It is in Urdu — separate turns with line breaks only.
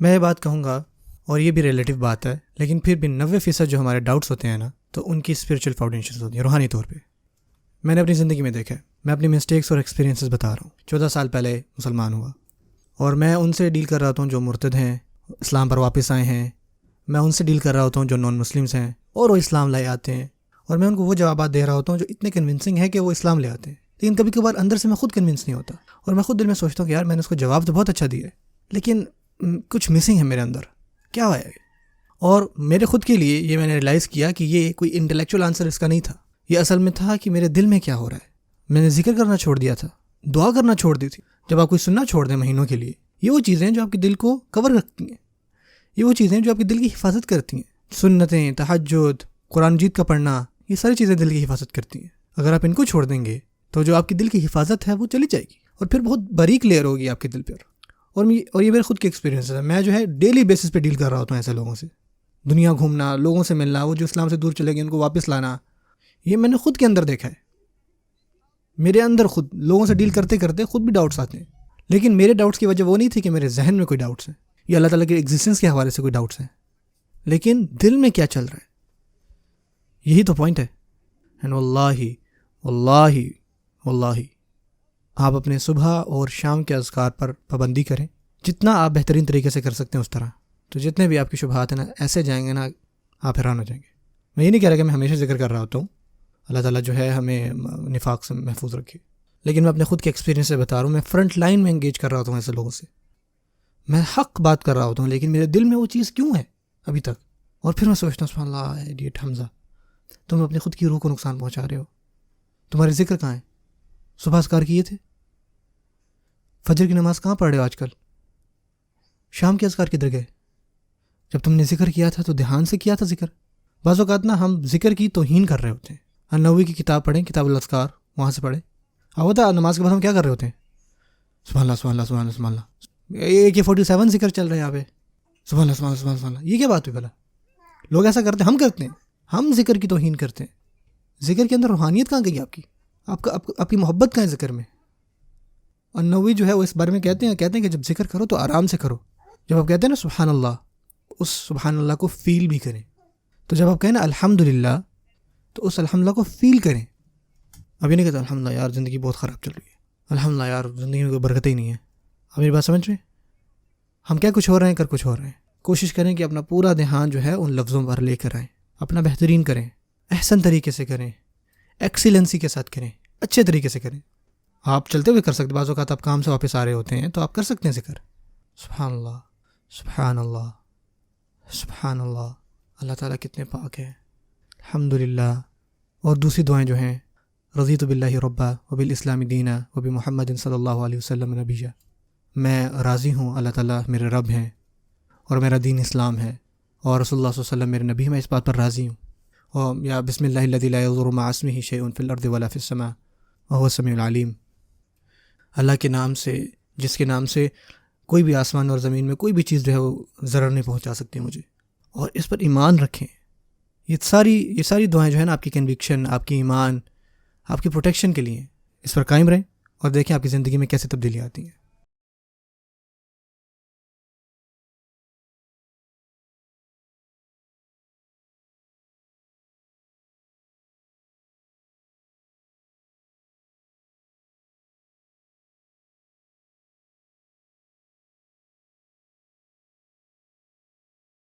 میں یہ بات کہوں گا، اور یہ بھی ریلیٹیو بات ہے، لیکن پھر بھی 90% جو ہمارے ڈاؤٹس ہوتے ہیں نا، تو ان کی اسپریچول فاؤنڈیشنز ہوتی ہیں، روحانی طور پہ۔ میں نے اپنی زندگی میں دیکھا ہے، میں اپنی مسٹیکس اور ایکسپیرینسز بتا رہا ہوں۔ 14 سال پہلے مسلمان ہوا، اور میں ان سے ڈیل کر رہا ہوتا ہوں جو مرتد ہیں، اسلام پر واپس آئے ہیں۔ میں ان سے ڈیل کر رہا ہوتا ہوں جو نان مسلمس ہیں اور وہ اسلام لائے آتے ہیں، اور میں ان کو وہ جوابات دے رہا ہوتا ہوں جو اتنے کنونسنگ ہے کہ وہ اسلام لے آتے ہیں۔ لیکن کبھی کبھار اندر سے میں خود کنونس نہیں ہوتا، اور میں خود دل میں سوچتا ہوں کہ یار میں نے اس کو جواب تو بہت اچھا دیا ہے، لیکن کچھ مسنگ ہے میرے اندر، کیا ہے؟ اور میرے خود کے لیے یہ میں نے ریلائز کیا کہ یہ کوئی انٹلیکچوئل آنسر اس کا نہیں تھا، یہ اصل میں تھا کہ میرے دل میں کیا ہو رہا ہے۔ میں نے ذکر کرنا چھوڑ دیا تھا، دعا کرنا چھوڑ دی تھی۔ جب آپ کوئی سننا چھوڑ دیں مہینوں کے لیے، یہ وہ چیزیں جو آپ کے دل کو کور رکھتی ہیں، یہ وہ چیزیں جو آپ کے دل کی حفاظت کرتی ہیں۔ سنتیں، تہجد، قرآن مجید کا پڑھنا، یہ ساری چیزیں دل کی حفاظت کرتی ہیں۔ اگر آپ ان کو چھوڑ دیں گے تو جو آپ کی دل کی حفاظت ہے وہ چلی جائے گی، اور پھر بہت باریک لیئر ہوگی آپ کے دل پر۔ اور یہ میرے خود کے ایکسپیرینس ہے، میں جو ہے ڈیلی بیسس پہ ڈیل کر رہا ہوتا ہوں ایسے لوگوں سے، دنیا گھومنا، لوگوں سے ملنا، وہ جو اسلام سے دور چلے گئے ان کو واپس لانا، یہ میں نے خود کے اندر دیکھا ہے۔ میرے اندر خود لوگوں سے ڈیل کرتے کرتے خود بھی ڈاؤٹس آتے ہیں، لیکن میرے ڈاؤٹس کی وجہ وہ نہیں تھی کہ میرے ذہن میں کوئی ڈاؤٹس ہیں یا اللہ تعالیٰ کے ایگزسٹنس کے حوالے سے کوئی ڈاؤٹس ہیں، لیکن دل میں کیا چل رہا ہے، یہی تو پوائنٹ ہے۔ اینڈ واللہ آپ اپنے صبح اور شام کے اذکار پر پابندی کریں، جتنا آپ بہترین طریقے سے کر سکتے ہیں اس طرح، تو جتنے بھی آپ کی شبہات ہیں نا ایسے جائیں گے نا، آپ حیران ہو جائیں گے۔ میں یہ نہیں کہہ رہا کہ میں ہمیشہ ذکر کر رہا ہوتا ہوں، اللہ تعالیٰ جو ہے ہمیں نفاق سے محفوظ رکھے، لیکن میں اپنے خود کے ایکسپیرینس سے بتا رہا ہوں۔ میں فرنٹ لائن میں انگیج کر رہا ہوتا ہوں ایسے لوگوں سے، میں حق بات کر رہا ہوتا ہوں، لیکن میرے دل میں وہ چیز کیوں ہے ابھی تک؟ اور پھر میں سوچتا ہوں سبحان اللہ ایڈیٹ حمزہ، تم اپنی خود کی روح کو نقصان پہنچا رہے ہو، تمہارے ذکر کہاں ہیں؟ صبح اذکار کیے تھے؟ فجر کی نماز کہاں پڑھ رہے ہو آج کل؟ شام کے اذکار کدھر گئے؟ جب تم نے ذکر کیا تھا تو دھیان سے کیا تھا ذکر۔ بعض اوقات نا ہم ذکر کی توہین کر رہے ہوتے ہیں۔ النووی کی کتاب پڑھیں، کتاب الاذکار، وہاں سے پڑھیں۔ اب ہوتا نماز کے بعد ہم کیا کر رہے ہوتے ہیں؟ سبحان اللہ سبحان اللہ سبحان اللہ سبحان اللہ، AK-47 ذکر چل رہے ہیں یہاں پہ، سبحان اللہ سبحان اللہ سبحان اللہ۔ یہ کیا بات ہوئی بھلا؟ لوگ ایسا کرتے ہیں، ہم کرتے ہیں، ہم ذکر کی توہین کرتے ہیں۔ ذکر کے اندر روحانیت کہاں گئی آپ کی؟ آپ کی محبت کہاں ہے ذکر میں؟ اور نووی جو ہے وہ اس بارے میں کہتے ہیں کہ جب ذکر کرو تو آرام سے کرو۔ جب آپ کہتے ہیں نا سبحان اللہ، اس سبحان اللہ کو فیل بھی کریں۔ تو جب آپ کہیں نا الحمدللہ، تو اس الحمدللہ کو فیل کریں۔ اب یہ نہیں کہتے الحمدللہ یار زندگی بہت خراب چل رہی ہے، الحمدللہ یار زندگی میں کوئی برکت ہی نہیں ہے۔ اب میری بات سمجھ رہے ہیں؟ ہم کیا کچھ ہو رہے ہیں، کر کچھ ہو رہے ہیں۔ کوشش کریں کہ اپنا پورا دھیان جو ہے ان لفظوں پر لے کر آئیں، اپنا بہترین کریں، احسن طریقے سے کریں، ایکسیلنسی کے ساتھ کریں، اچھے طریقے سے کریں۔ آپ چلتے ہوئے کر سکتے، بعض اوقات آپ کام سے واپس آ رہے ہوتے ہیں تو آپ کر سکتے ہیں ذکر، سبحان اللہ سبحان اللہ سبحان اللہ، اللہ تعالیٰ کتنے پاک ہے، الحمدللہ۔ اور دوسری دعائیں جو ہیں، رضیت باللہ ربا وبالاسلام دینا وبمحمد صلی اللہ علیہ وسلم نبیہ، میں راضی ہوں اللہ تعالیٰ میرے رب ہیں اور میرا دین اسلام ہے، اور رسول اللہ صلی اللہ علیہ وسلم میرے نبی ہیں، میں اس بات پر راضی ہوں۔ اور یا بسم اللہ الذی لا یضر مع اسمہ شیء فی الارض ولا فی السماء وهو السمیع العلیم، اللہ کے نام سے، جس کے نام سے کوئی بھی آسمان اور زمین میں کوئی بھی چیز جو ہے وہ ضرر نہیں پہنچا سکتی مجھے، اور اس پر ایمان رکھیں۔ یہ ساری دعائیں جو ہے نا آپ کی کنوکشن، آپ کی ایمان، آپ کی پروٹیکشن کے لیے، اس پر قائم رہیں اور دیکھیں آپ کی زندگی میں کیسے تبدیلی آتی ہیں۔